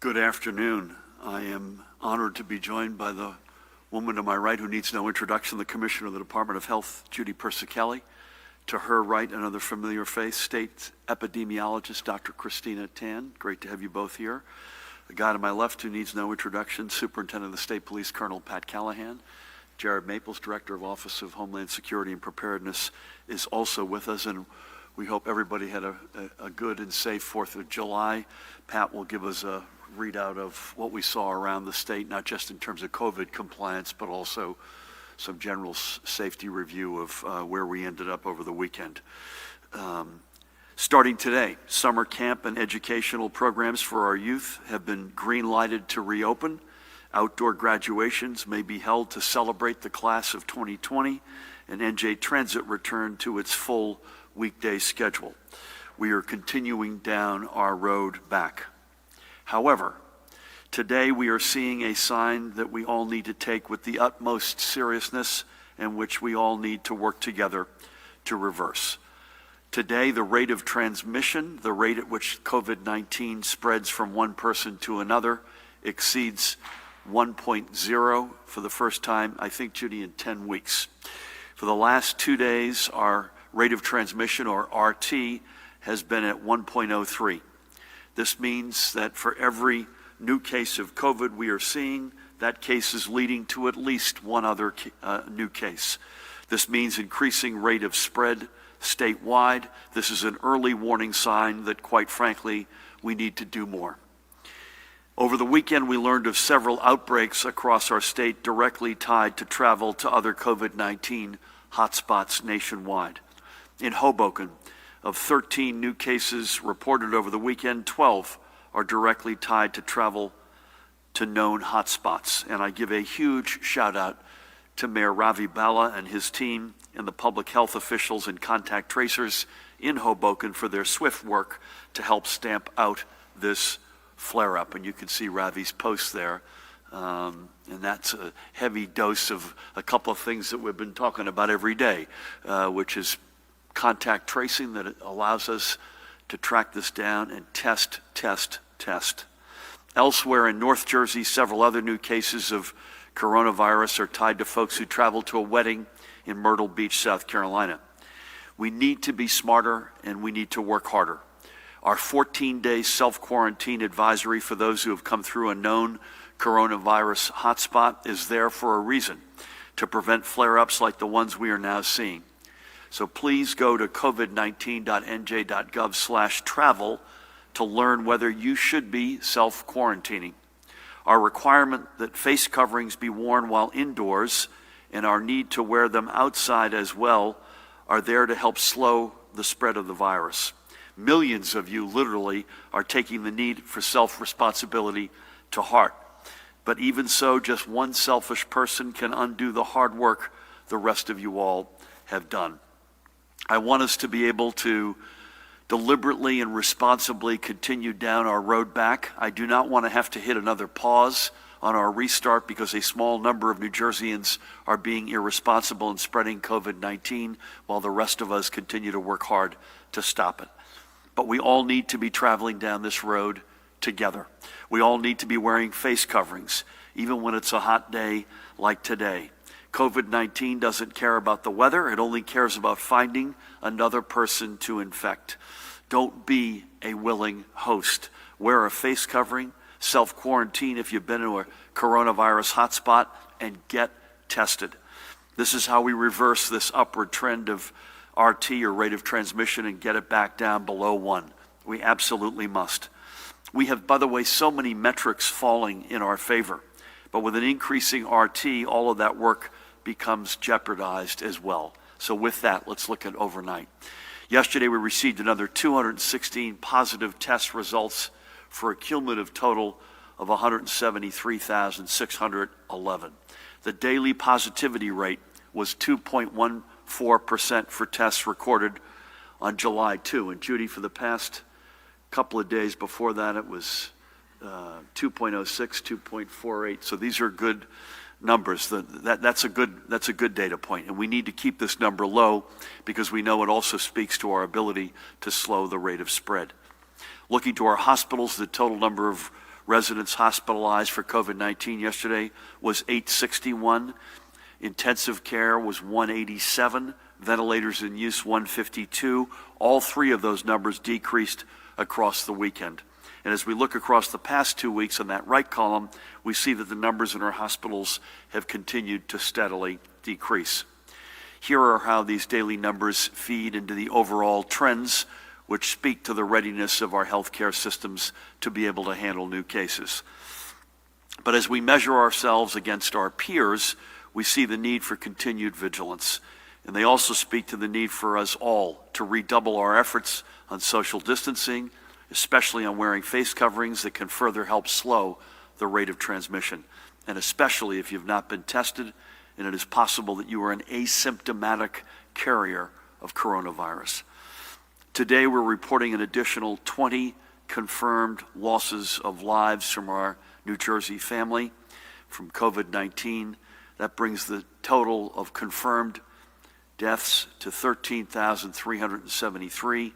Good afternoon. I am honored to be joined by the woman to my right who needs no introduction, the Commissioner of the Department of Health, Judy Persicelli. To her right, another familiar face, State Epidemiologist, Dr. Christina Tan. Great to have you both here. The guy to my left who needs no introduction, Superintendent of the State Police, Colonel Pat Callahan. Jared Maples, Director of Office of Homeland Security and Preparedness, is also with us, and we hope everybody had a good and safe 4th of July. Pat will give us a readout of what we saw around the state, not just in terms of COVID compliance, but also some general safety review of where we ended up over the weekend. Starting today, summer camp and educational programs for our youth have been green-lighted to reopen. Outdoor graduations may be held to celebrate the class of 2020, and NJ Transit returned to its full weekday schedule. We are continuing down our road back. However, today we are seeing a sign that we all need to take with the utmost seriousness and which we all need to work together to reverse. Today, the rate of transmission, the rate at which COVID-19 spreads from one person to another, exceeds 1.0 for the first time, I think, Judy, in 10 weeks. For the last 2 days, our rate of transmission, or RT, has been at 1.03. This means that for every new case of COVID we are seeing, that case is leading to at least one other new case. This means increasing rate of spread statewide. This is an early warning sign that, quite frankly, we need to do more. Over the weekend, we learned of several outbreaks across our state directly tied to travel to other COVID-19 hotspots nationwide. In Hoboken, of 13 new cases reported over the weekend, 12 are directly tied to travel to known hotspots. And I give a huge shout out to Mayor Ravi Bala and his team and the public health officials and contact tracers in Hoboken for their swift work to help stamp out this flare-up. And you can see Ravi's post there. And that's a heavy dose of a couple of things that we've been talking about every day, which is contact tracing that allows us to track this down and test. Elsewhere in North Jersey, several other new cases of coronavirus are tied to folks who traveled to a wedding in Myrtle Beach, South Carolina. We need to be smarter and we need to work harder. Our 14-day self-quarantine advisory for those who have come through a known coronavirus hotspot is there for a reason, to prevent flare-ups like the ones we are now seeing. So please go to covid19.nj.gov/travel to learn whether you should be self-quarantining. Our requirement that face coverings be worn while indoors and our need to wear them outside as well are there to help slow the spread of the virus. Millions of you literally are taking the need for self-responsibility to heart. But even so, just one selfish person can undo the hard work the rest of you all have done. I want us to be able to deliberately and responsibly continue down our road back. I do not want to have to hit another pause on our restart because a small number of New Jerseyans are being irresponsible and spreading COVID-19 while the rest of us continue to work hard to stop it. But we all need to be traveling down this road together. We all need to be wearing face coverings, even when it's a hot day like today. COVID-19 doesn't care about the weather. It only cares about finding another person to infect. Don't be a willing host. Wear a face covering, self-quarantine if you've been to a coronavirus hotspot, and get tested. This is how we reverse this upward trend of RT, or rate of transmission, and get it back down below 1. We absolutely must. We have, by the way, so many metrics falling in our favor. But with an increasing RT, all of that work becomes jeopardized as well. So with that, let's look at overnight. Yesterday, we received another 216 positive test results for a cumulative total of 173,611. The daily positivity rate was 2.14% for tests recorded on July 2. And Judy, for the past couple of days before that, it was 2.06, 2.48. So these are good numbers. That's a good data point, and we need to keep this number low because we know it also speaks to our ability to slow the rate of spread. Looking to our hospitals, the total number of Residents hospitalized for COVID-19 yesterday was 861. Intensive care was 187. Ventilators in use 152. All three of those numbers decreased across the weekend. And as we look across the past 2 weeks on that right column, we see that the numbers in our hospitals have continued to steadily decrease. Here are how these daily numbers feed into the overall trends, which speak to the readiness of our healthcare systems to be able to handle new cases. But as we measure ourselves against our peers, we see the need for continued vigilance. And they also speak to the need for us all to redouble our efforts on social distancing, especially on wearing face coverings that can further help slow the rate of transmission, and especially if you've not been tested and it is possible that you are an asymptomatic carrier of coronavirus. Today we're reporting an additional 20 confirmed losses of lives from our New Jersey family from COVID-19. That brings the total of confirmed deaths to 13,373.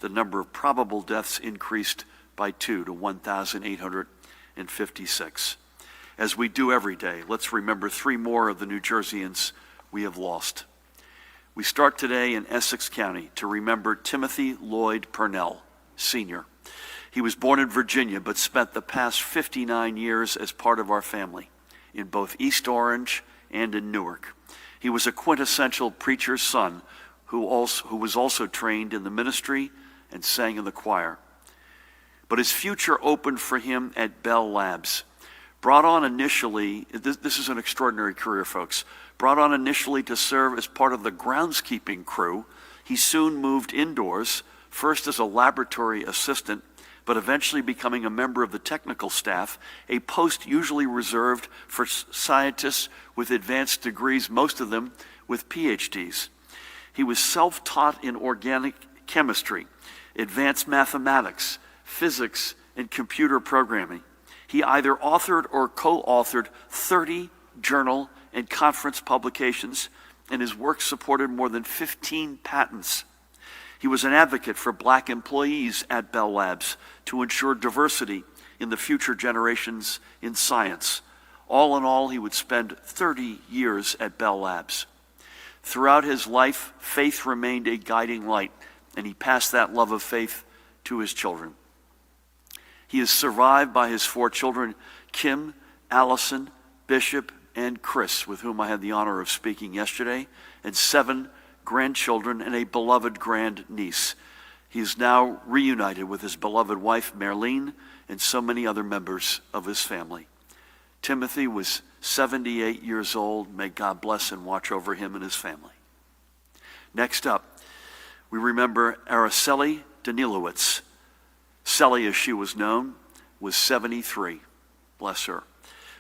The number of probable deaths increased by 2 to 1,856. As we do every day, let's remember 3 more of the New Jerseyans we have lost. We start today in Essex County to remember Timothy Lloyd Purnell, Sr. He was born in Virginia, but spent the past 59 years as part of our family in both East Orange and in Newark. He was a quintessential preacher's son who was also trained in the ministry and sang in the choir. But his future opened for him at Bell Labs. Brought on initially, this is an extraordinary career, folks. Brought on initially to serve as part of the groundskeeping crew, he soon moved indoors, first as a laboratory assistant, but eventually becoming a member of the technical staff, a post usually reserved for scientists with advanced degrees, most of them with PhDs. He was self-taught in organic chemistry, advanced mathematics, physics, and computer programming. He either authored or co-authored 30 journal and conference publications, and his work supported more than 15 patents. He was an advocate for black employees at Bell Labs to ensure diversity in the future generations in science. All in all, he would spend 30 years at Bell Labs. Throughout his life, faith remained a guiding light, and he passed that love of faith to his children. He is survived by his 4 children, Kim, Allison, Bishop, and Chris, with whom I had the honor of speaking yesterday, and 7 grandchildren and a beloved grandniece. He is now reunited with his beloved wife, Marlene, and so many other members of his family. Timothy was 78 years old. May God bless and watch over him and his family. Next up, we remember Araceli Danilowitz. Sally, as she was known, was 73. Bless her.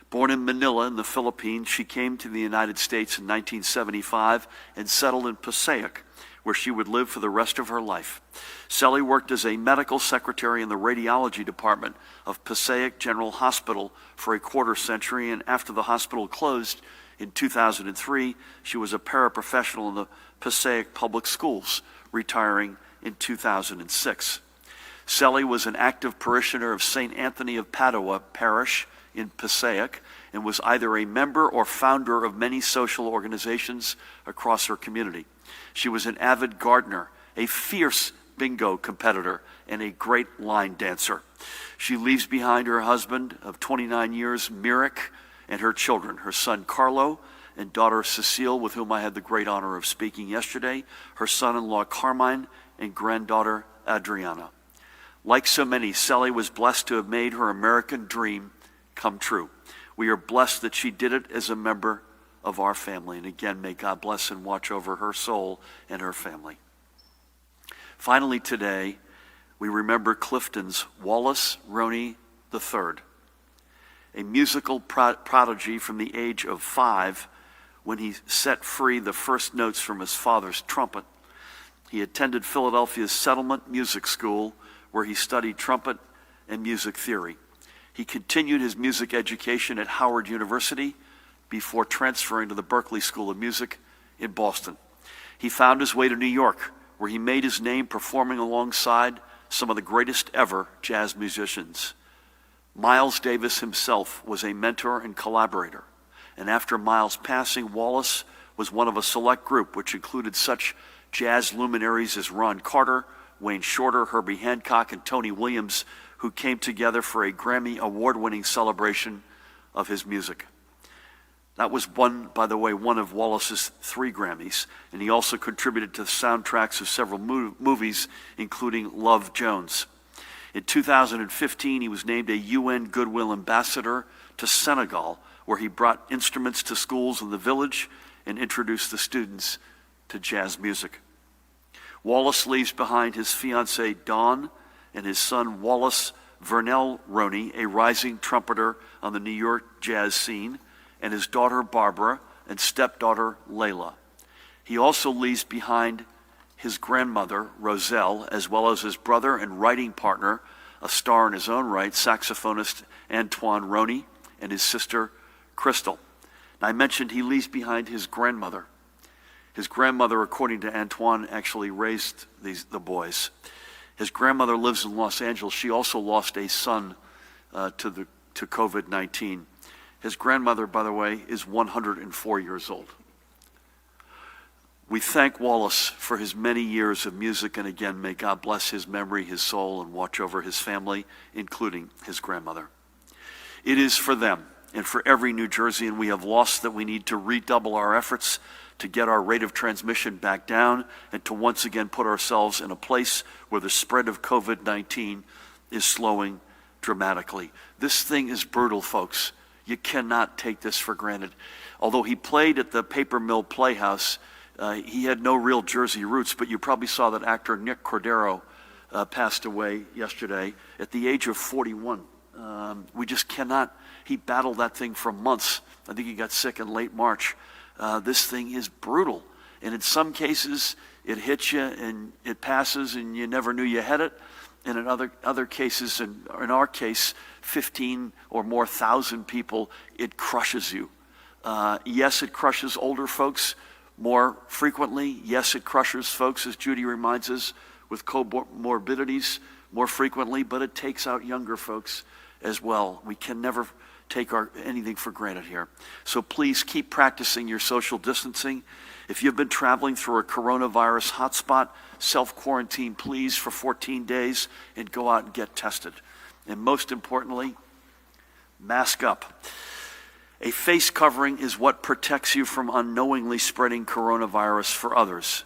Born in Manila in the Philippines, she came to the United States in 1975 and settled in Passaic, where she would live for the rest of her life. Sally worked as a medical secretary in the radiology department of Passaic General Hospital for a quarter century, and after the hospital closed in 2003, she was a paraprofessional in the Passaic Public Schools, retiring in 2006. Sally was an active parishioner of St. Anthony of Padua Parish in Passaic and was either a member or founder of many social organizations across her community. She was an avid gardener, a fierce bingo competitor, and a great line dancer. She leaves behind her husband of 29 years, Mirik, and her children, her son Carlo and daughter Cecile, with whom I had the great honor of speaking yesterday, her son-in-law Carmine, and granddaughter Adriana. Like so many, Sally was blessed to have made her American dream come true. We are blessed that she did it as a member of our family. And again, may God bless and watch over her soul and her family. Finally today, we remember Clifton's Wallace Roney III, a musical prodigy from the age of 5 when he set free the first notes from his father's trumpet. He attended Philadelphia's Settlement Music School, where he studied trumpet and music theory. He continued his music education at Howard University before transferring to the Berklee School of Music in Boston. He found his way to New York, where he made his name performing alongside some of the greatest ever jazz musicians. Miles Davis himself was a mentor and collaborator. And after Miles' passing, Wallace was one of a select group which included such jazz luminaries as Ron Carter, Wayne Shorter, Herbie Hancock, and Tony Williams, who came together for a Grammy award-winning celebration of his music. That was by the way, one of Wallace's 3 Grammys, and he also contributed to the soundtracks of several movies, including Love Jones. In 2015, he was named a UN Goodwill Ambassador to Senegal, where he brought instruments to schools in the village and introduced the students to jazz music. Wallace leaves behind his fiancée, Dawn, and his son, Wallace Purnell Roney, a rising trumpeter on the New York jazz scene, and his daughter, Barbara, and stepdaughter, Layla. He also leaves behind his grandmother, Roselle, as well as his brother and writing partner, a star in his own right, saxophonist Antoine Roney, and his sister, Crystal. Now, I mentioned he leaves behind his grandmother. His grandmother, according to Antoine, actually raised the boys. His grandmother lives in Los Angeles. She also lost a son to COVID-19. His grandmother, by the way, is 104 years old. We thank Wallace for his many years of music, and again, may God bless his memory, his soul, and watch over his family, including his grandmother. It is for them and for every New Jerseyan we have lost that we need to redouble our efforts to get our rate of transmission back down and to once again put ourselves in a place where the spread of COVID-19 is slowing dramatically. This thing is brutal, folks. You cannot take this for granted. Although he played at the Paper Mill Playhouse, he had no real Jersey roots, but you probably saw that actor Nick Cordero passed away yesterday at the age of 41. We just cannot. He battled that thing for months. I think he got sick in late March. This thing is brutal. And in some cases, it hits you and it passes and you never knew you had it. And in other cases, in our case, 15 or more thousand people, it crushes you. Yes, it crushes older folks more frequently. Yes, it crushes folks, as Judy reminds us, with comorbidities more frequently, but it takes out younger folks as well. We can never take anything for granted here. So please keep practicing your social distancing. If you've been traveling through a coronavirus hotspot, self-quarantine, please, for 14 days and go out and get tested. And most importantly, mask up. A face covering is what protects you from unknowingly spreading coronavirus for others.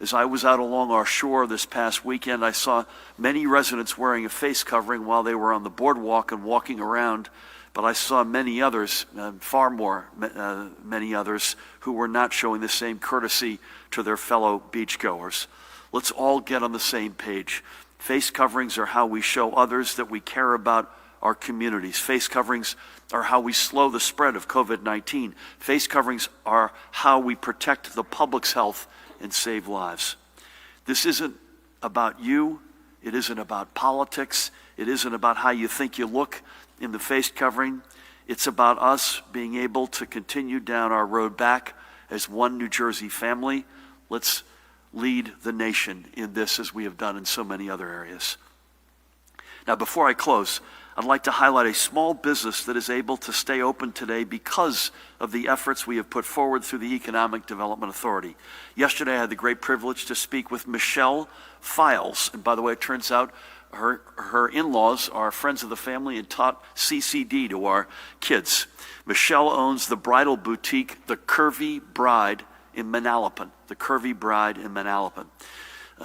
As I was out along our shore this past weekend, I saw many residents wearing a face covering while they were on the boardwalk and walking around, but I saw many others, many others, who were not showing the same courtesy to their fellow beachgoers. Let's all get on the same page. Face coverings are how we show others that we care about our communities. Face coverings are how we slow the spread of COVID-19. Face coverings are how we protect the public's health and save lives. This isn't about you. It isn't about politics. It isn't about how you think you look in the face covering. It's about us being able to continue down our road back as one New Jersey family. Let's lead the nation in this as we have done in so many other areas. Now, before I close, I'd like to highlight a small business that is able to stay open today because of the efforts we have put forward through the Economic Development Authority. Yesterday, I had the great privilege to speak with Michelle Files. And by the way, it turns out her in-laws are friends of the family and taught CCD to our kids. Michelle owns the bridal boutique, The Curvy Bride in Manalapan. The Curvy Bride in Manalapan.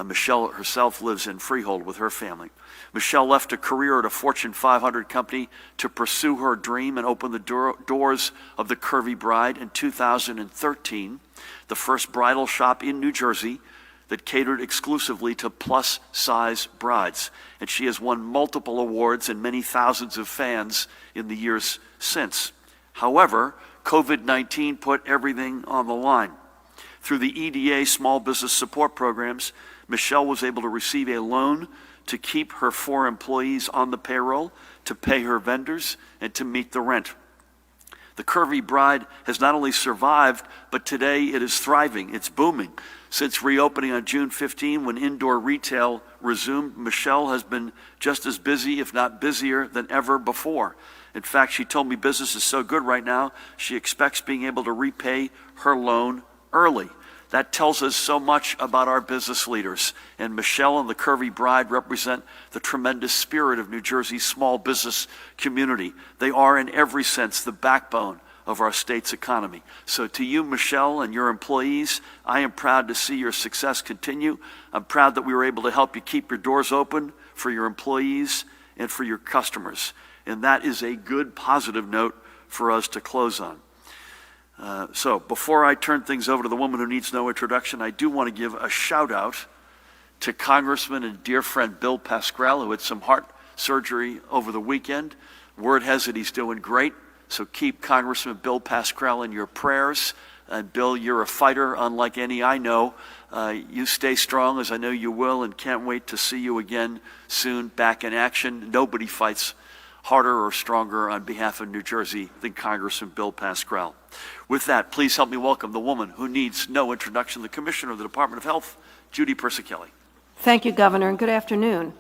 Michelle herself lives in Freehold with her family. Michelle left a career at a Fortune 500 company to pursue her dream and open the doors of the Curvy Bride in 2013, the first bridal shop in New Jersey that catered exclusively to plus-size brides. And she has won multiple awards and many thousands of fans in the years since. However, COVID-19 put everything on the line. Through the EDA small business support programs, Michelle was able to receive a loan to keep her 4 employees on the payroll, to pay her vendors, and to meet the rent. The Curvy Bride has not only survived, but today it is thriving. It's booming. Since reopening on June 15, when indoor retail resumed, Michelle has been just as busy, if not busier, than ever before. In fact, she told me business is so good right now, she expects being able to repay her loan early. That tells us so much about our business leaders. And Michelle and the Curvy Bride represent the tremendous spirit of New Jersey's small business community. They are, in every sense, the backbone of our state's economy. So to you, Michelle, and your employees, I am proud to see your success continue. I'm proud that we were able to help you keep your doors open for your employees and for your customers. And that is a good, positive note for us to close on. So before I turn things over to the woman who needs no introduction, I do want to give a shout out to Congressman and dear friend Bill Pascrell, who had some heart surgery over the weekend. Word has it he's doing great. So keep Congressman Bill Pascrell in your prayers. And Bill, you're a fighter unlike any I know. You stay strong, as I know you will, and can't wait to see you again soon back in action. Nobody fights harder or stronger on behalf of New Jersey than Congressman Bill Pascrell. With that, please help me welcome the woman who needs no introduction, the Commissioner of the Department of Health, Judy Persichilli. Thank you, Governor, and good afternoon.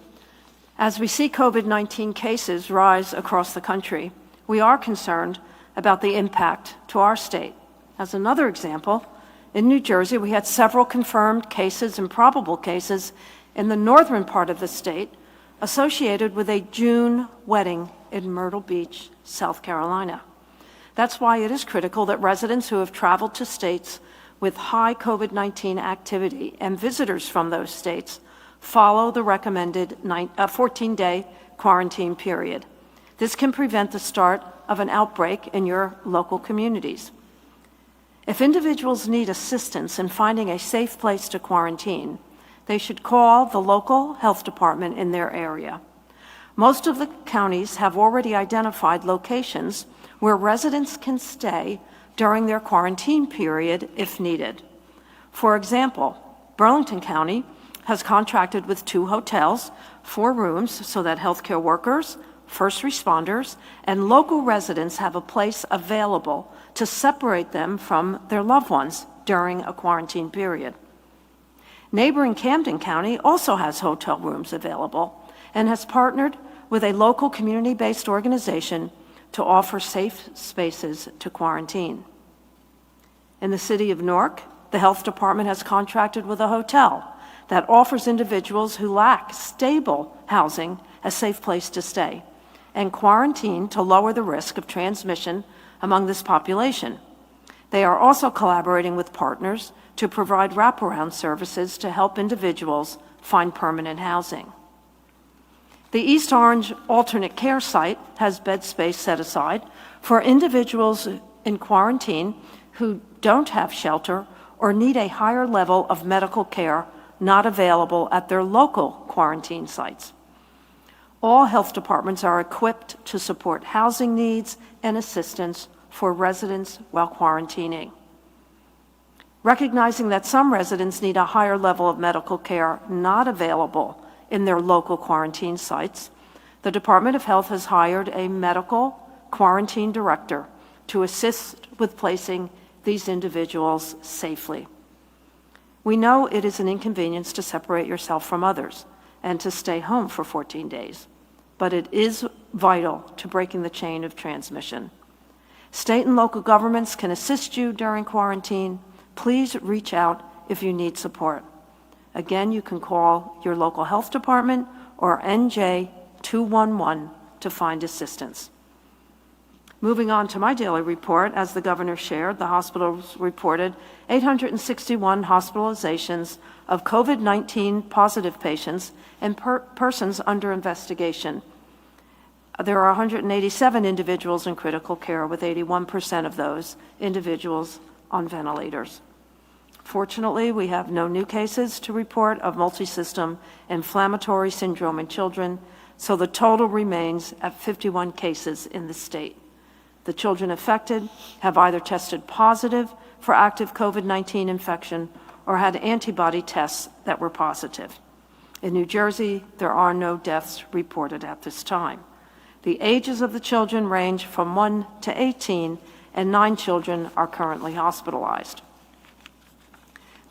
As we see COVID-19 cases rise across the country, we are concerned about the impact to our state. As another example, in New Jersey, we had several confirmed cases and probable cases in the northern part of the state associated with a June wedding in Myrtle Beach, South Carolina. That's why it is critical that residents who have traveled to states with high COVID-19 activity and visitors from those states follow the recommended 14-day quarantine period. This can prevent the start of an outbreak in your local communities. If individuals need assistance in finding a safe place to quarantine, they should call the local health department in their area. Most of the counties have already identified locations where residents can stay during their quarantine period if needed. For example, Burlington County has contracted with 2 hotels, 4 rooms, so that healthcare workers, first responders, and local residents have a place available to separate them from their loved ones during a quarantine period. Neighboring Camden County also has hotel rooms available and has partnered with a local community-based organization to offer safe spaces to quarantine. In the city of Newark, the health department has contracted with a hotel that offers individuals who lack stable housing a safe place to stay and quarantine to lower the risk of transmission among this population. They are also collaborating with partners to provide wraparound services to help individuals find permanent housing. The East Orange Alternate Care Site has bed space set aside for individuals in quarantine who don't have shelter or need a higher level of medical care not available at their local quarantine sites. All health departments are equipped to support housing needs and assistance for residents while quarantining. Recognizing that some residents need a higher level of medical care not available in their local quarantine sites, the Department of Health has hired a medical quarantine director to assist with placing these individuals safely. We know it is an inconvenience to separate yourself from others and to stay home for 14 days, but it is vital to breaking the chain of transmission. State and local governments can assist you during quarantine. Please reach out if you need support. Again, you can call your local health department or NJ.com to find assistance. Moving on to my daily report, as the governor shared, the hospitals reported 861 hospitalizations of COVID-19 positive patients and persons under investigation. There are 187 individuals in critical care, with 81% of those individuals on ventilators. Fortunately, we have no new cases to report of multisystem inflammatory syndrome in children, so the total remains at 51 cases in the state. The children affected have either tested positive for active COVID-19 infection or had antibody tests that were positive. In New Jersey, there are no deaths reported at this time. The ages of the children range from 1 to 18, and 9 children are currently hospitalized.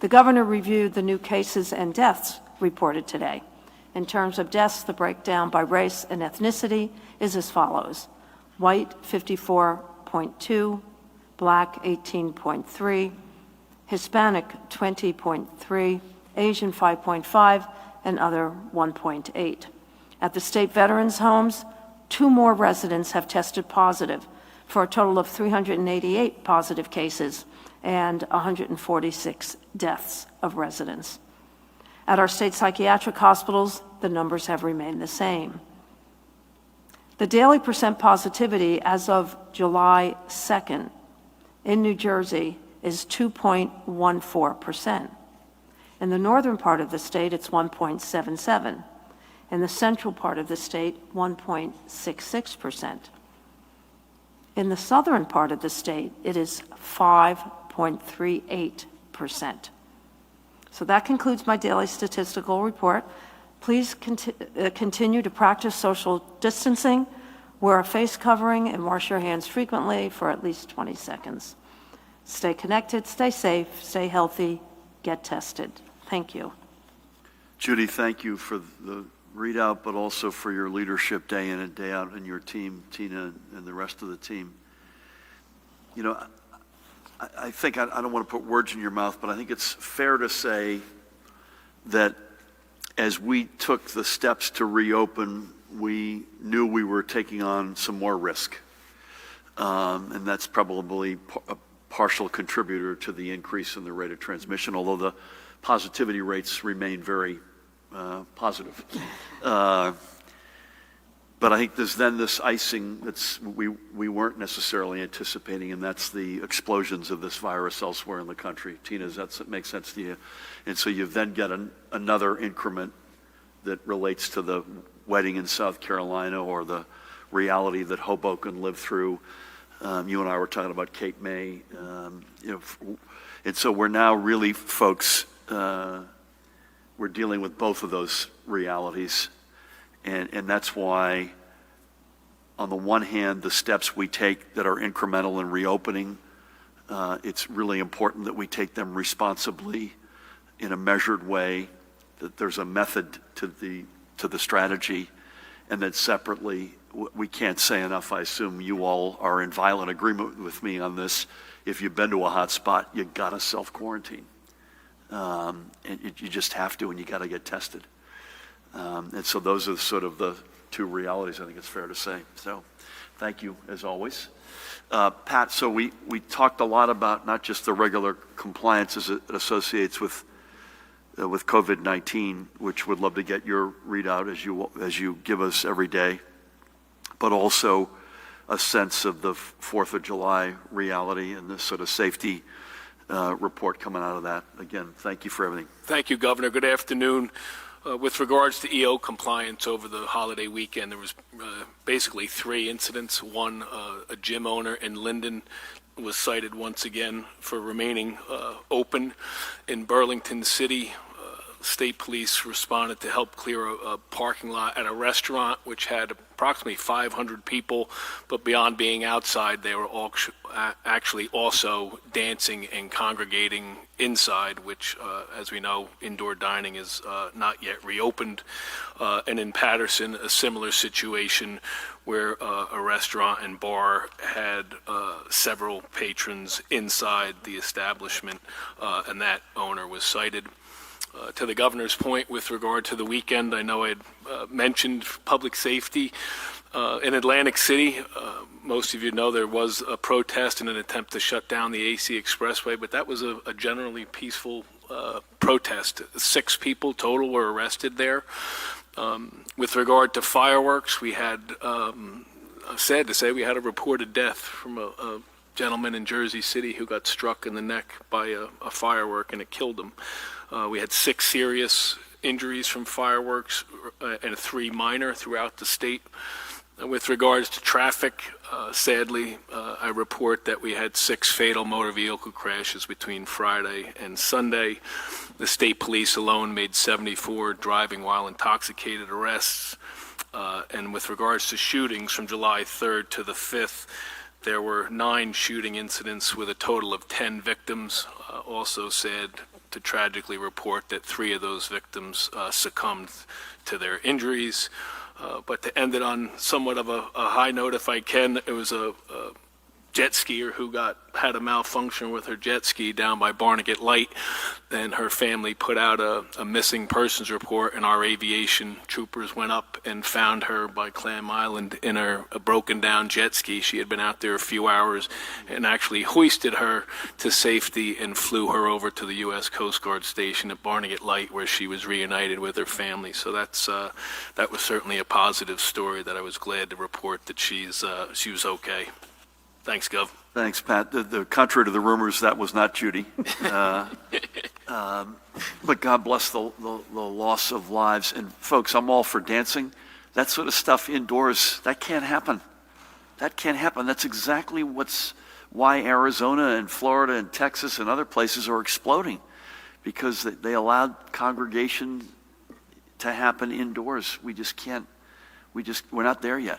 The governor reviewed the new cases and deaths reported today. In terms of deaths, the breakdown by race and ethnicity is as follows: white 54.2, black 18.3, Hispanic 20.3, Asian 5.5, and other 1.8. At the state veterans' homes, 2 more residents have tested positive, for a total of 388 positive cases and 146 deaths of residents. At our state psychiatric hospitals, the numbers have remained the same. The daily percent positivity as of July 2nd in New Jersey is 2.14%. In the northern part of the state, it's 1.77. In the central part of the state, 1.66%. In the southern part of the state, it is 5.38%. So that concludes my daily statistical report. Please continue to practice social distancing, wear a face covering, and wash your hands frequently for at least 20 seconds. Stay connected, stay safe, stay healthy, get tested. Thank you. Judy, thank you for the readout, but also for your leadership day in and day out, and your team, Tina, and the rest of the team. You know, I think, I don't want to put words in your mouth, but I think it's fair to say that as we took the steps to reopen, we knew we were taking on some more risk. And that's probably a partial contributor to the increase in the rate of transmission, although the positivity rates remain very positive. But I think there's then this icing that's we weren't necessarily anticipating, and that's the explosions of this virus elsewhere in the country. Tina, does that make sense to you? And so you then get another increment that relates to the wedding in South Carolina, or the reality that Hoboken lived through. You and I were talking about Cape May. And so we're now really, folks, we're dealing with both of those realities. And that's why, on the one hand, the steps we take that are incremental in reopening, it's really important that we take them responsibly, in a measured way, that there's a method to the strategy, and that separately, we can't say enough, I assume you all are in violent agreement with me on this. If you've been to a hot spot, you gotta self-quarantine. And you just have to, and you gotta get tested. And so those are sort of the two realities, I think it's fair to say. So thank you, as always. Pat, so we talked a lot about not just the regular compliance as it associates with COVID-19, which would love to get your readout as you give us every day, but also a sense of the 4th of July reality and this sort of safety report coming out of that. Again, thank you for everything. Thank you, Governor. Good afternoon. With regards to EO compliance over the holiday weekend, there was basically 3 incidents. One, a gym owner in Linden was cited once again for remaining open. In Burlington City, state police responded to help clear a parking lot at a restaurant which had approximately 500 people, but beyond being outside, they were all actually also dancing and congregating inside, which, as we know, indoor dining is not yet reopened. And in Patterson, a similar situation where a restaurant and bar had several patrons inside the establishment, and that owner was cited. To the governor's point with regard to the weekend, I know I had mentioned public safety. In Atlantic City, most of you know there was a protest in an attempt to shut down the AC Expressway, but that was a generally peaceful protest. 6 people total were arrested there. With regard to fireworks, we had, sad to say, we had a reported death from a gentleman in Jersey City who got struck in the neck by a firework, and it killed him. We had 6 serious injuries from fireworks and 3 minor throughout the state. With regards to traffic, sadly, I report that we had 6 fatal motor vehicle crashes between Friday and Sunday. The state police alone made 74 driving while intoxicated arrests. And with regards to shootings from July 3rd to the 5th, There were 9 shooting incidents with a total of 10 victims. Also sad to tragically report that 3 of those victims succumbed to their injuries. But to end it on somewhat of a high note, if I can, it was a jet skier who had a malfunction with her jet ski down by Barnegat Light, and her family put out a missing persons report, and our aviation troopers went up and found her by Clam Island in a broken down jet ski. She had been out there a few hours and actually hoisted her to safety and flew her over to the U.S. Coast Guard station at Barnegat Light, where she was reunited with her family. So that was certainly a positive story that I was glad to report that she was okay. Thanks, Gov. Thanks, Pat. The contrary to the rumors, that was not Judy. But God bless the loss of lives. And folks, I'm all for dancing. That sort of stuff indoors, that can't happen. That can't happen. That's exactly why Arizona and Florida and Texas and other places are exploding, because they allowed congregation to happen indoors. We just can't. We're not there yet.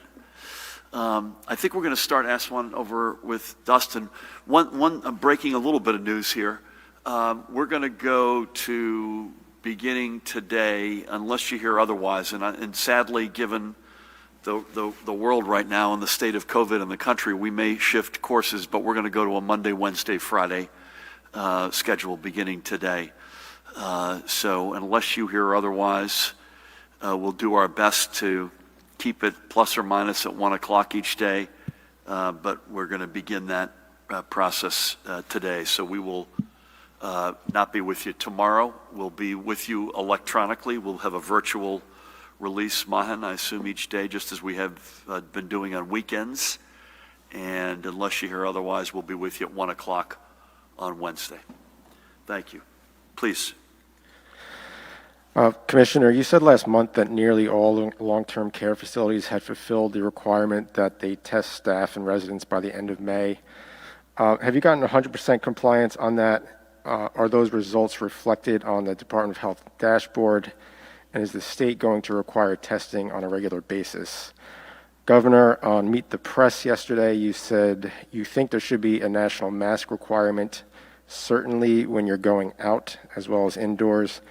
I think we're going to start Ask One over with Dustin. I'm breaking a little bit of news here. We're going to go to beginning today, unless you hear otherwise. And sadly, given the world right now and the state of COVID in the country, we may shift courses, but we're going to go to a Monday, Wednesday, Friday schedule beginning today. So unless you hear otherwise, we'll do our best to keep it plus or minus at 1 o'clock each day, but we're going to begin that process today. So we will not be with you tomorrow. We'll be with you electronically. We'll have a virtual release, Mahan, I assume, each day, just as we have been doing on weekends. And unless you hear otherwise, we'll be with you at 1 o'clock on Wednesday. Thank you. Please. Commissioner, you said last month that nearly all long-term care facilities had fulfilled the requirement that they test staff and residents by the end of May. Have you gotten 100% compliance on that? Are those results reflected on the Department of Health dashboard? And is the state going to require testing on a regular basis? Governor, on Meet the Press yesterday, you said you think there should be a national mask requirement, certainly when you're going out as well as indoors.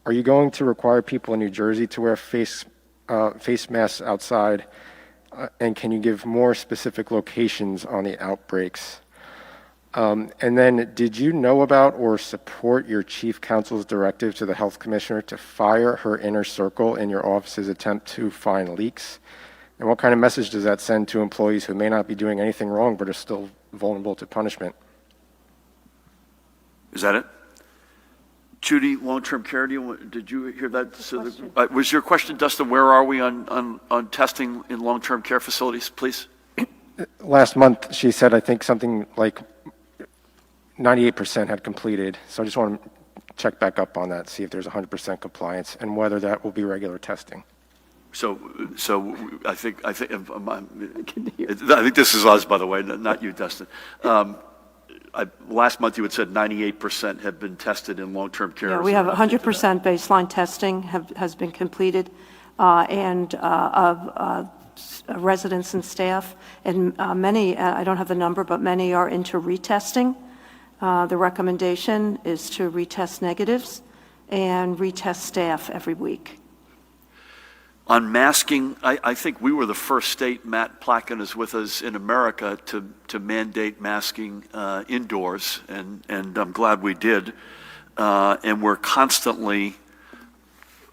Are you going to require people in New Jersey to wear face masks outside? And can you give more specific locations on the outbreaks? And then, did you know about or support your chief counsel's directive to the health commissioner to fire her inner circle in your office's attempt to find leaks? And what kind of message does that send to employees who may not be doing anything wrong but are still vulnerable to punishment? Is that it? Judy, long-term care, did you hear that? So was your question, Dustin, where are we on testing in long-term care facilities, please? Last month, she said, I think something like 98% had completed. So I just want to check back up on that, see if there's 100% compliance and whether that will be regular testing. So I think this is us, by the way, not you, Dustin. Last month you had said 98% have been tested in long-term care. Yeah, we have 100% baseline testing has been completed, and of residents and staff, and many, I don't have the number, but many are into retesting. The recommendation is to retest negatives and retest staff every week. On masking, I think we were the first state, Matt Plotkin is with us, in America to mandate masking indoors, and I'm glad we did. And we're constantly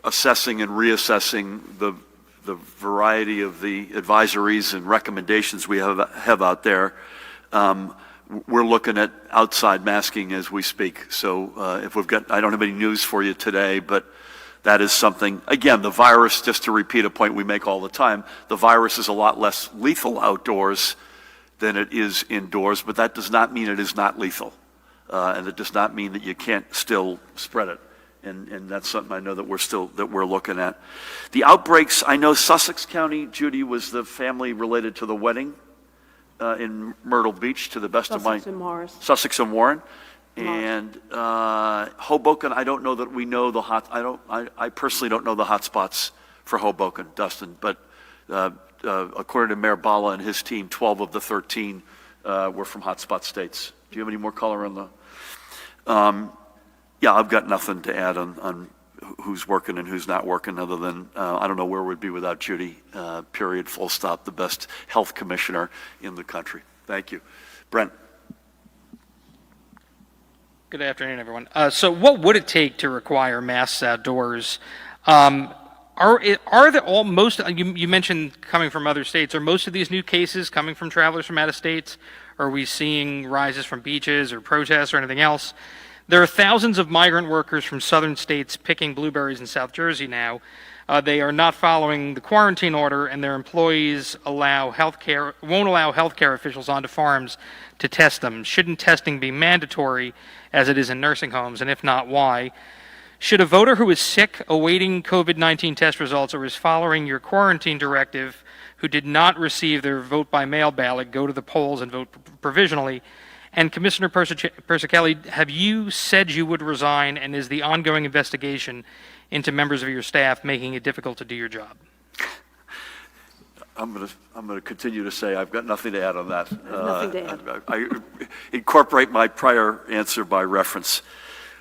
assessing and reassessing the variety of the advisories and recommendations we have out there. We're looking at outside masking as we speak. So if I don't have any news for you today, but that is something, again, the virus, just to repeat a point we make all the time, the virus is a lot less lethal outdoors than it is indoors, but that does not mean it is not lethal. And it does not mean that you can't still spread it. And that's something I know that we're looking at. The outbreaks, I know Sussex County, Judy, was the family related to the wedding in Myrtle Beach, to the best of my... Sussex and Morris. Sussex and Warren. And Hoboken, I don't know that we know I personally don't know the hot spots for Hoboken, Dustin, but according to Mayor Bala and his team, 12 of the 13 were from hotspot states. Do you have any more color on the? Yeah, I've got nothing to add on who's working and who's not working, other than I don't know where we'd be without Judy, period, full stop, the best health commissioner in the country. Thank you. Brent. Good afternoon, everyone. So what would it take to require masks outdoors? You mentioned coming from other states. Are most of these new cases coming from travelers from out of states? Are we seeing rises from beaches or protests or anything else? There are thousands of migrant workers from southern states picking blueberries in South Jersey now. They are not following the quarantine order, and their employees won't allow healthcare officials onto farms to test them. Shouldn't testing be mandatory as it is in nursing homes, and if not, why? Should a voter who is sick awaiting COVID-19 test results or is following your quarantine directive who did not receive their vote by mail ballot go to the polls and vote provisionally? And Commissioner Persicelli, have you said you would resign, and is the ongoing investigation into members of your staff making it difficult to do your job? I'm going to continue to say I've got nothing to add on that. Nothing to add. I incorporate my prior answer by reference.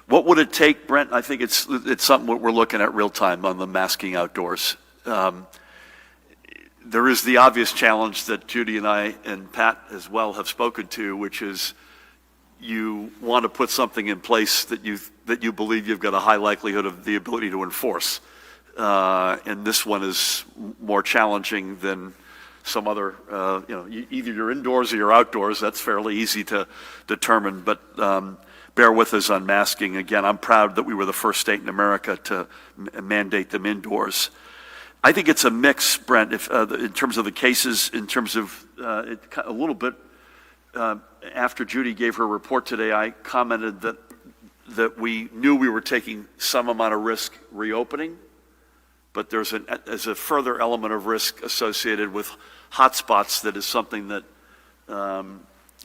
What would it take, Brent? I think it's something we're looking at real time on the masking outdoors. There is the obvious challenge that Judy and I and Pat as well have spoken to, which is you want to put something in place that you believe you've got a high likelihood of the ability to enforce. And this one is more challenging than some other, either you're indoors or you're outdoors. That's fairly easy to determine, but bear with us on masking. Again, I'm proud that we were the first state in America to mandate them indoors. I think it's a mix, Brent, in terms of the cases, in terms of a little bit after Judy gave her report today, I commented that we knew we were taking some amount of risk reopening, but there's a further element of risk associated with hotspots that is something that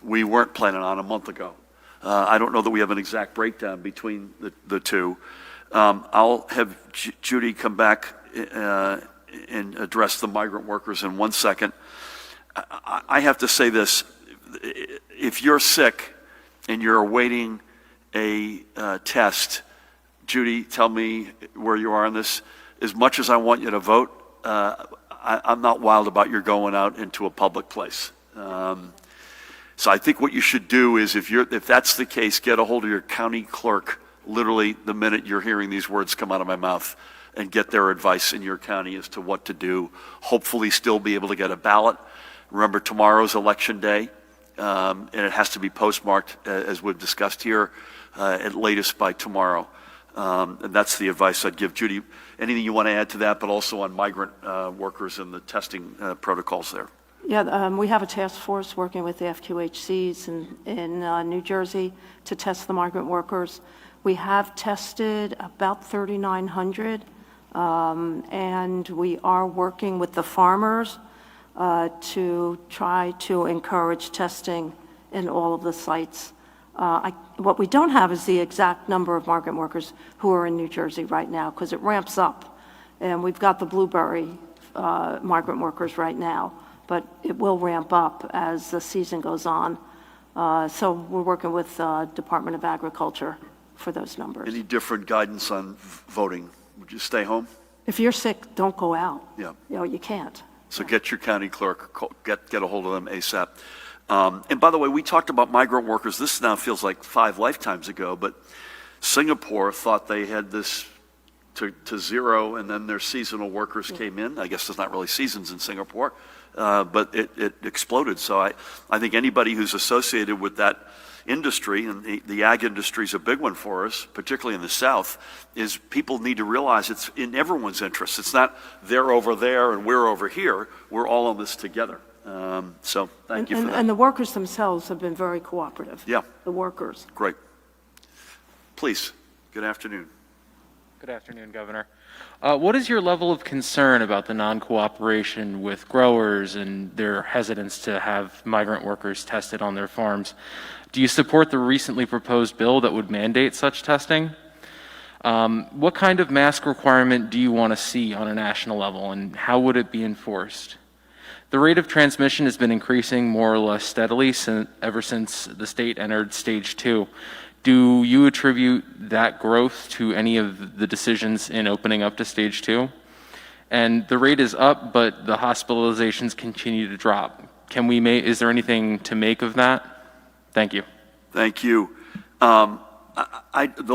we weren't planning on a month ago. I don't know that we have an exact breakdown between the two. I'll have Judy come back and address the migrant workers in 1 second. I have to say this. If you're sick and you're awaiting a test, Judy, tell me where you are on this. As much as I want you to vote, I'm not wild about your going out into a public place. So I think what you should do is, if that's the case, get a hold of your county clerk literally the minute you're hearing these words come out of my mouth, and get their advice in your county as to what to do. Hopefully still be able to get a ballot. Remember, tomorrow's election day, and it has to be postmarked, as we've discussed here, at latest by tomorrow. And that's the advice I'd give. Judy, anything you want to add to that, but also on migrant workers and the testing protocols there? Yeah, we have a task force working with the FQHCs in New Jersey to test the migrant workers. We have tested about 3,900, and we are working with the farmers to try to encourage testing in all of the sites. What we don't have is the exact number of migrant workers who are in New Jersey right now, because it ramps up. And we've got the blueberry migrant workers right now, but it will ramp up as the season goes on. So we're working with Department of Agriculture for those numbers. Any different guidance on voting? Would you stay home? If you're sick, don't go out. Yeah. You can't. So get your county clerk, get a hold of them ASAP. And by the way, we talked about migrant workers. This now feels like 5 lifetimes ago, but Singapore thought they had this to zero, and then their seasonal workers came in. I guess there's not really seasons in Singapore, but it exploded. So I think anybody who's associated with that industry, and the ag industry is a big one for us, particularly in the South, is people need to realize it's in everyone's interest. It's not they're over there and we're over here. We're all in this together. So thank you for that. And the workers themselves have been very cooperative. Yeah. The workers. Great. Please, good afternoon. Good afternoon, Governor. What is your level of concern about the non-cooperation with growers and their hesitance to have migrant workers tested on their farms? Do you support the recently proposed bill that would mandate such testing? What kind of mask requirement do you want to see on a national level, and how would it be enforced? The rate of transmission has been increasing more or less steadily ever since the state entered stage 2. Do you attribute that growth to any of the decisions in opening up to stage 2? And the rate is up, but the hospitalizations continue to drop. Is there anything to make of that? Thank you. Thank you. The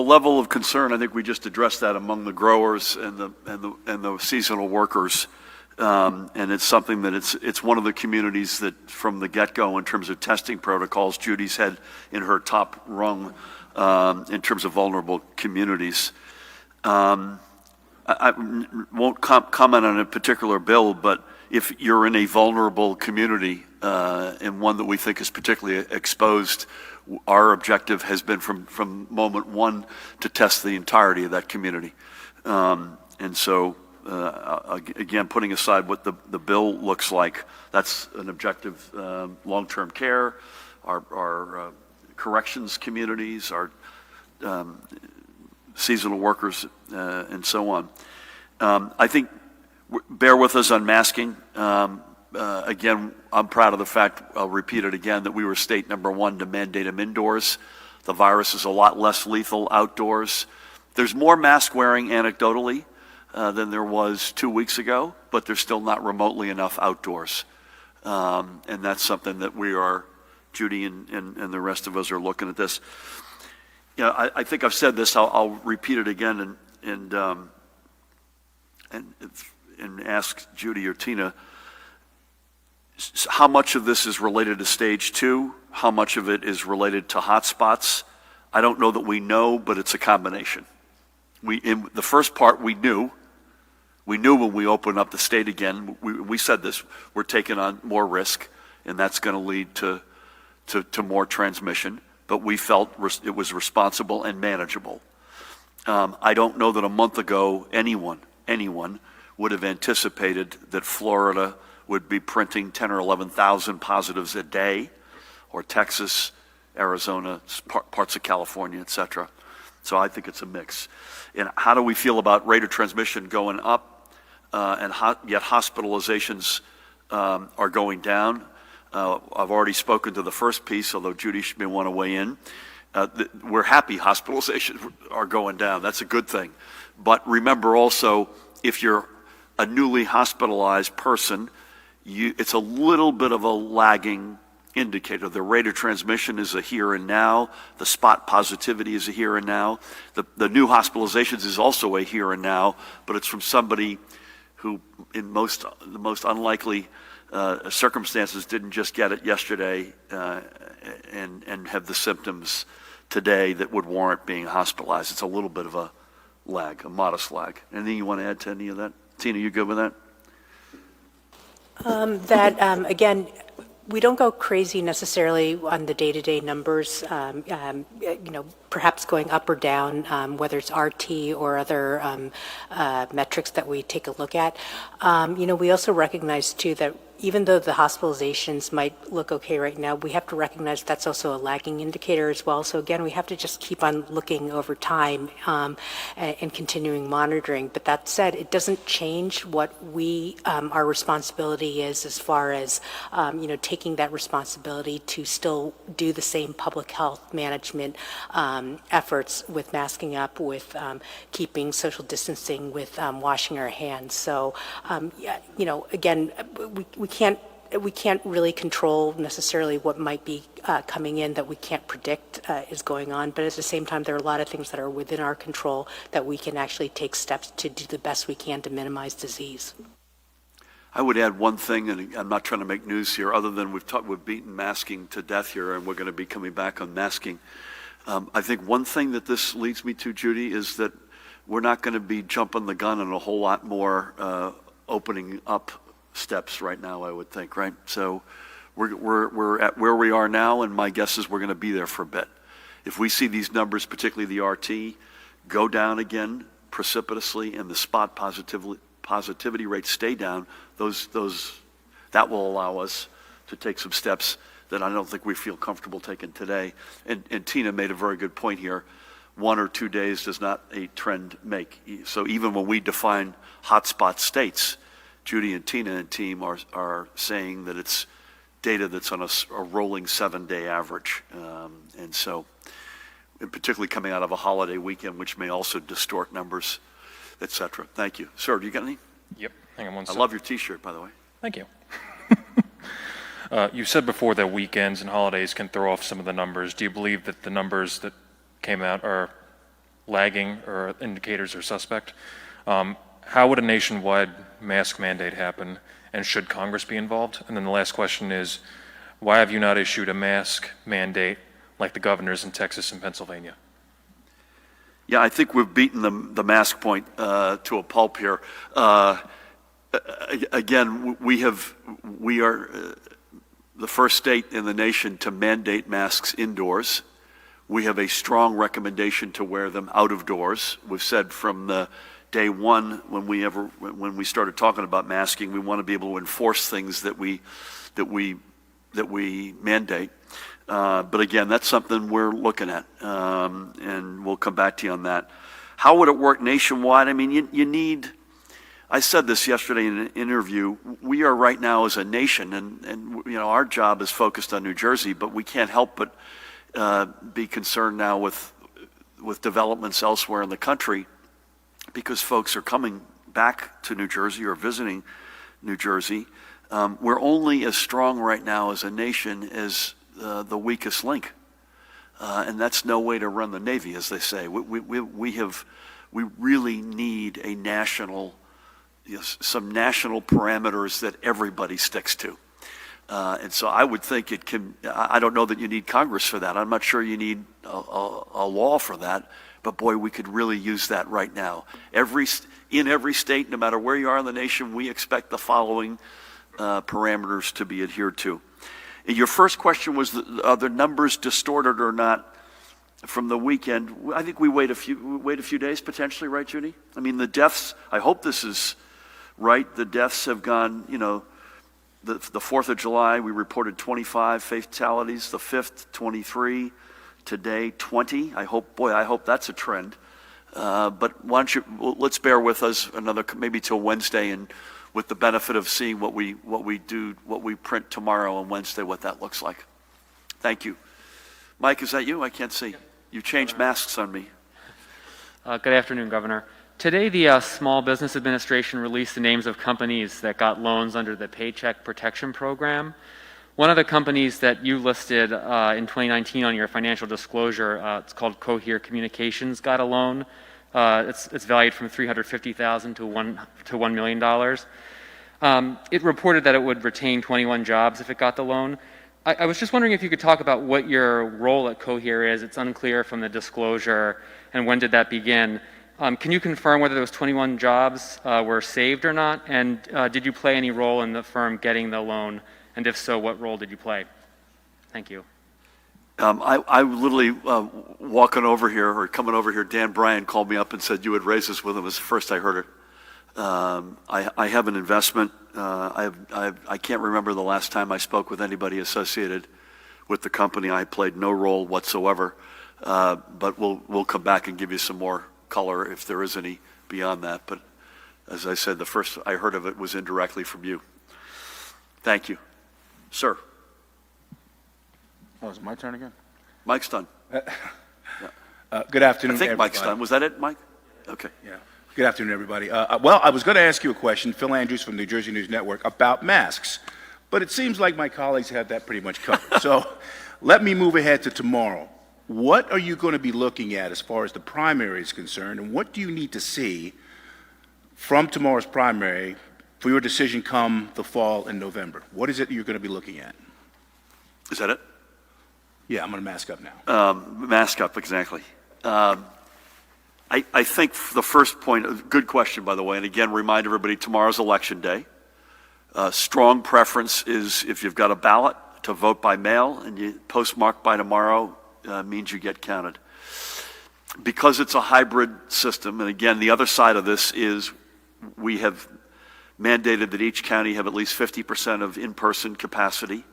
level of concern, I think we just addressed that among the growers and the seasonal workers. And it's something that it's one of the communities that from the get-go in terms of testing protocols, Judy's had in her top rung in terms of vulnerable communities. I won't comment on a particular bill, but if you're in a vulnerable community and one that we think is particularly exposed, our objective has been from moment one to test the entirety of that community. And so, again, putting aside what the bill looks like, that's an objective. Long-term care, our corrections communities, our seasonal workers, and so on. I think, bear with us on masking. Again, I'm proud of the fact, I'll repeat it again, that we were state number 1 to mandate them indoors. The virus is a lot less lethal outdoors. There's more mask wearing anecdotally than there was 2 weeks ago, but there's still not remotely enough outdoors. And that's something that we are, Judy and the rest of us are looking at this. You know, I think I've said this, I'll repeat it again and ask Judy or Tina, how much of this is related to stage 2? How much of it is related to hotspots? I don't know that we know, but it's a combination. In the first part, we knew when we opened up the state again, we said this, we're taking on more risk, and that's going to lead to more transmission, but we felt it was responsible and manageable. I don't know that a month ago anyone would have anticipated that Florida would be printing 10 or 11,000 positives a day, or Texas, Arizona, parts of California, et cetera. So I think it's a mix. And how do we feel about rate of transmission going up, yet hospitalizations are going down? I've already spoken to the first piece, although Judy may want to weigh in. We're happy hospitalizations are going down. That's a good thing. But remember also, if you're a newly hospitalized person, it's a little bit of a lagging indicator. The rate of transmission is a here and now. The spot positivity is a here and now. The new hospitalizations is also a here and now, but it's from somebody who, in the most unlikely circumstances, didn't just get it yesterday and have the symptoms today that would warrant being hospitalized. It's a little bit of a lag, a modest lag. Anything you want to add to any of that? Tina, you good with that? Again, we don't go crazy necessarily on the day-to-day numbers, perhaps going up or down, whether it's RT or other metrics that we take a look at. We also recognize, too, that even though the hospitalizations might look okay right now, we have to recognize that's also a lagging indicator as well. So again, we have to just keep on looking over time and continuing monitoring. But that said, it doesn't change what our responsibility is as far as, taking that responsibility to still do the same public health management efforts with masking up, with keeping social distancing, with washing our hands. So, again, we can't really control necessarily what might be coming in that we can't predict is going on, but at the same time, there are a lot of things that are within our control that we can actually take steps to do the best we can to minimize disease. I would add one thing, and I'm not trying to make news here, other than we've beaten masking to death here, and we're going to be coming back on masking. I think one thing that this leads me to, Judy, is that we're not going to be jumping the gun on a whole lot more opening up steps right now, I would think, right? So we're at where we are now, and my guess is we're going to be there for a bit. If we see these numbers, particularly the RT, go down again precipitously, and the spot positivity rates stay down, that will allow us to take some steps that I don't think we feel comfortable taking today. And Tina made a very good point here. 1 or 2 days does not a trend make. So even when we define hotspot states, Judy and Tina and team are saying that it's data that's on a rolling 7-day average. And so, and particularly coming out of a holiday weekend, which may also distort numbers, et cetera. Thank you. Sir, do you got any? Yep. Hang on one I second. love your T-shirt, by the way. Thank you. You said before that weekends and holidays can throw off some of the numbers. Do you believe that the numbers that came out are lagging or indicators are suspect? How would a nationwide mask mandate happen, and should Congress be involved? And then the last question is, why have you not issued a mask mandate like the governors in Texas and Pennsylvania? Yeah, I think we've beaten the mask point to a pulp here. Again, we are the first state in the nation to mandate masks indoors. We have a strong recommendation to wear them out of doors. We've said from the day one when we started talking about masking, we want to be able to enforce things that we mandate. But again, that's something we're looking at, and we'll come back to you on that. How would it work nationwide? I mean, you need. I said this yesterday in an interview. We are right now as a nation, and you know our job is focused on New Jersey, but we can't help but be concerned now with developments elsewhere in the country, because folks are coming back to New Jersey or visiting New Jersey. We're only as strong right now as a nation as the weakest link, and that's no way to run the Navy, as they say. We really need a national, some national parameters that everybody sticks to. And so I would think it can, I don't know that you need Congress for that. I'm not sure you need a law for that, but boy, we could really use that right now. In every state, no matter where you are in the nation, we expect the following parameters to be adhered to. Your first question was, are the numbers distorted or not from the weekend? I think we wait a few days potentially, right, Judy? I mean, the deaths, I hope this is right. The deaths have gone, you know, the 4th of July, we reported 25 fatalities. The 5th, 23. Today, 20. I hope that's a trend. But why don't you, let's bear with us maybe till Wednesday, and with the benefit of seeing what we print tomorrow and Wednesday, what that looks like. Thank you. Mike, is that you? I can't see. You changed masks on me. Good afternoon, Governor. Today, the Small Business Administration released the names of companies that got loans under the Paycheck Protection Program. One of the companies that you listed in 2019 on your financial disclosure, it's called Cohere Communications, got a loan. It's valued from $350,000 to $1 million. It reported that it would retain 21 jobs if it got the loan. I was just wondering if you could talk about what your role at Cohere is. It's unclear from the disclosure, and when did that begin? Can you confirm whether those 21 jobs were saved or not? And did you play any role in the firm getting the loan? And if so, what role did you play? Thank you. I literally walking over here or coming over here, Dan Bryan called me up and said you would raise this with him. It was the first I heard it. I have an investment. I can't remember the last time I spoke with anybody associated with the company. I played no role whatsoever. But we'll come back and give you some more color if there is any beyond that. But as I said, the first I heard of it was indirectly from you. Thank you. Sir. Oh, is it my turn again? Mike's done. Good afternoon, I think everybody. Mike's done. Was that it, Mike? Okay. Yeah. Good afternoon, everybody. Well, I was going to ask you a question, Phil Andrews from New Jersey News Network, about masks, but it seems like my colleagues have that pretty much covered. So let me move ahead to tomorrow. What are you going to be looking at as far as the primary is concerned, and what do you need to see from tomorrow's primary for your decision come the fall in November? What is it you're going to be looking at? Is that it? Yeah, I'm going to mask up now. Mask up, exactly. I think the first point, good question, by the way, and again, remind everybody, tomorrow's election day. Strong preference is, if you've got a ballot, to vote by mail, and you postmark by tomorrow, means you get counted. Because it's a hybrid system, and again, the other side of this is we have mandated that each county have at least 50% of in-person capacity,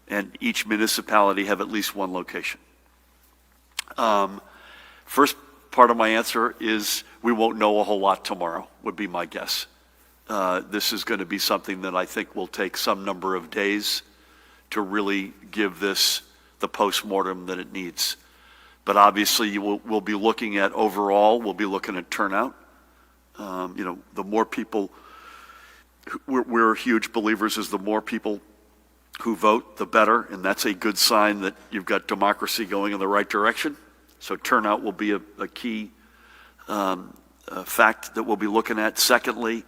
and each municipality have at least one location. First part of my answer is we won't know a whole lot tomorrow, would be my guess. This is going to be something that I think will take some number of days to really give this the postmortem that it needs. But obviously, we'll be looking at overall, we'll be looking at turnout. The more people, we're huge believers is the more people who vote, the better, and that's a good sign that you've got democracy going in the right direction. So turnout will be a key fact that we'll be looking at. Secondly,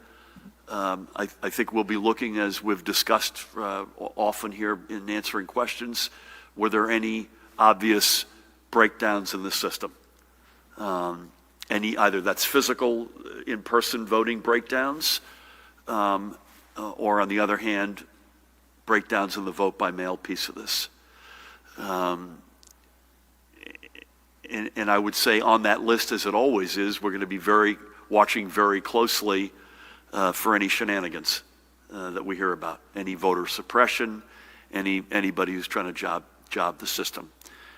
I think we'll be looking, as we've discussed often here in answering questions, were there any obvious breakdowns in the system? Either that's physical, in-person voting breakdowns, or on the other hand, breakdowns in the vote by mail piece of this. And I would say on that list, as it always is, we're going to be watching very closely for any shenanigans that we hear about, any voter suppression, anybody who's trying to job the system.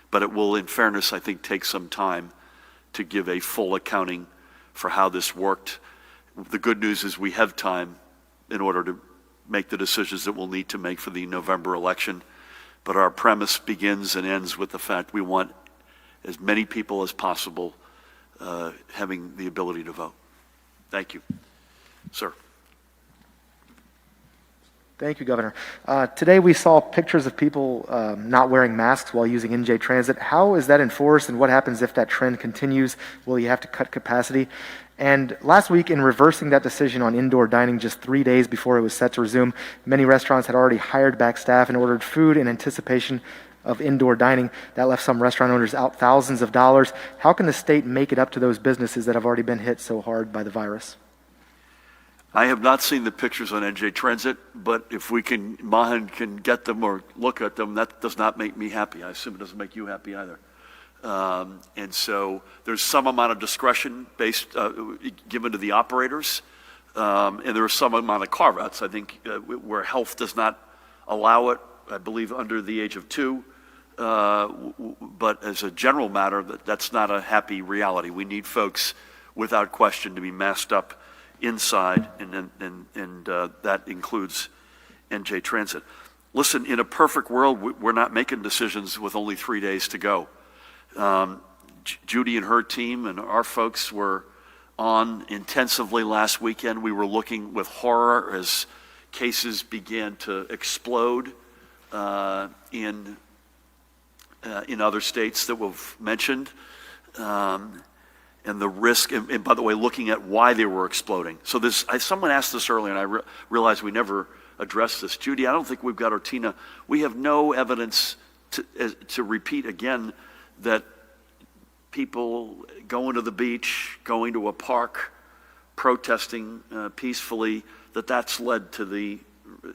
But it will, in fairness, I think, take some time to give a full accounting for how this worked. The good news is we have time in order to make the decisions that we'll need to make for the November election. But our premise begins and ends with the fact we want as many people as possible having the ability to vote. Thank you. Sir. Thank you, Governor. Today we saw pictures of people not wearing masks while using NJ Transit. How is that enforced, and what happens if that trend continues? Will you have to cut capacity? And last week, in reversing that decision on indoor dining just 3 days before it was set to resume, many restaurants had already hired back staff and ordered food in anticipation of indoor dining. That left some restaurant owners out thousands of dollars. How can the state make it up to those businesses that have already been hit so hard by the virus? I have not seen the pictures on NJ Transit, but if Mahan can get them or look at them, that does not make me happy. I assume it doesn't make you happy either. And so there's some amount of discretion given to the operators, and there is some amount of carve-outs, I think, where health does not allow it, I believe under the age of 2. But as a general matter, that's not a happy reality. We need folks, without question, to be masked up inside, and that includes NJ Transit. Listen, in a perfect world, we're not making decisions with only 3 days to go. Judy and her team and our folks were on intensively last weekend. We were looking with horror as cases began to explode in other states that we've mentioned. And the risk, and by the way, looking at why they were exploding. So someone asked this earlier, and I realized we never addressed this. Judy, I don't think we've got, or Tina, we have no evidence to repeat again that people going to the beach, going to a park, protesting peacefully, that's led to the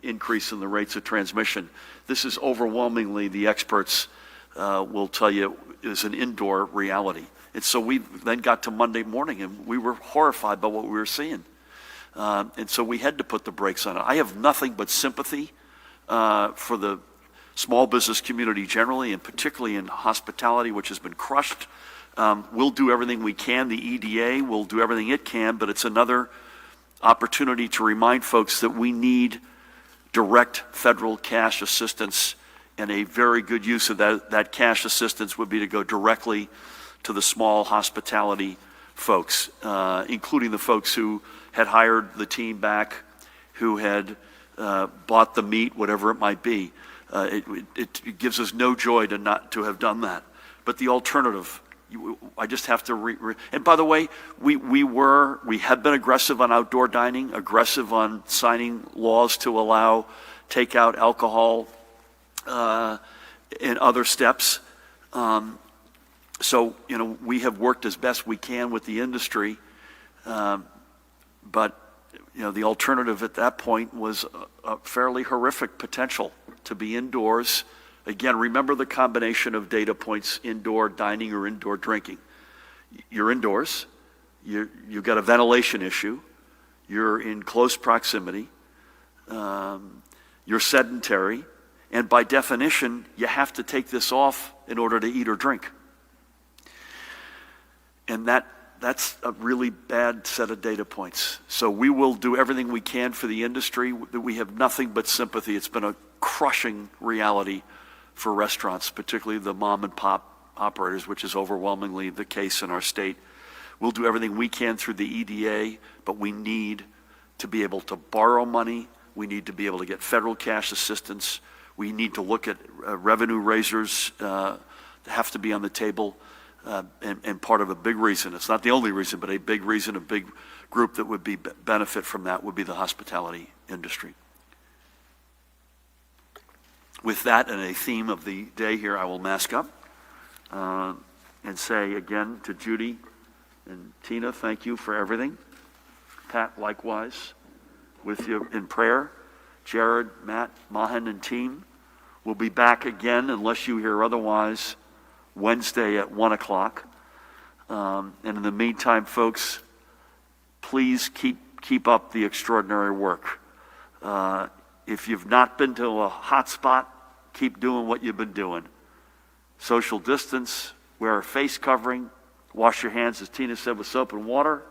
increase in the rates of transmission. This is overwhelmingly, the experts will tell you, is an indoor reality. And so we then got to Monday morning, and we were horrified by what we were seeing. And so we had to put the brakes on it. I have nothing but sympathy for the small business community generally, and particularly in hospitality, which has been crushed. We'll do everything we can. The EDA will do everything it can, but it's another opportunity to remind folks that we need direct federal cash assistance, and a very good use of that cash assistance would be to go directly to the small hospitality folks, including the folks who had hired the team back, who had bought the meat, whatever it might be. It gives us no joy to have done that. But the alternative, I just have to and by the way, we have been aggressive on outdoor dining, aggressive on signing laws to allow takeout alcohol and other steps. So, we have worked as best we can with the industry, but, the alternative at that point was a fairly horrific potential to be indoors. Again, remember the combination of data points, indoor dining or indoor drinking. You're indoors, you've got a ventilation issue, you're in close proximity, you're sedentary, and by definition, you have to take this off in order to eat or drink. And that that's a really bad set of data points. So we will do everything we can for the industry. We have nothing but sympathy. It's been a crushing reality for restaurants, particularly the mom and pop operators, which is overwhelmingly the case in our state. We'll do everything we can through the EDA, but we need to be able to borrow money. We need to be able to get federal cash assistance. We need to look at revenue raisers that have to be on the table. And part of a big reason, it's not the only reason, but a big reason, a big group that would be benefit from that would be the hospitality industry. With that and a theme of the day here, I will mask up and say again to Judy and Tina, thank you for everything. Pat, likewise, with you in prayer. Jared, Matt, Mahan, and team will be back again, unless you hear otherwise, Wednesday at 1 o'clock. And in the meantime, folks, please keep up the extraordinary work. If you've not been to a hot spot, keep doing what you've been doing. Social distance, wear a face covering, wash your hands, as Tina said, with soap and water.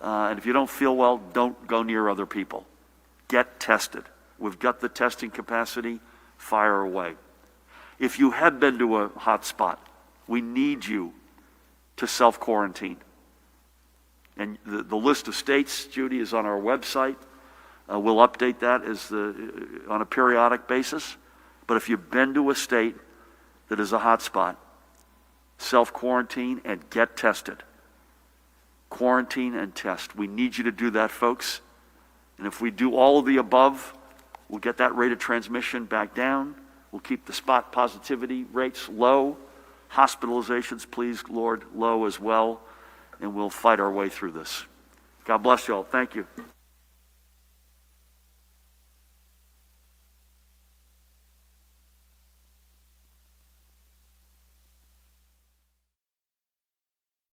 And if you don't feel well, don't go near other people. Get tested. We've got the testing capacity. Fire away. If you have been to a hot spot, we need you to self-quarantine. And the list of states, Judy, is on our website. We'll update that on a periodic basis. But if you've been to a state that is a hot spot, self-quarantine and get tested. Quarantine and test. We need you to do that, folks. And if we do all of the above, we'll get that rate of transmission back down. We'll keep the spot positivity rates low. Hospitalizations, please, Lord, low as well. And we'll fight our way through this. God bless you all. Thank you.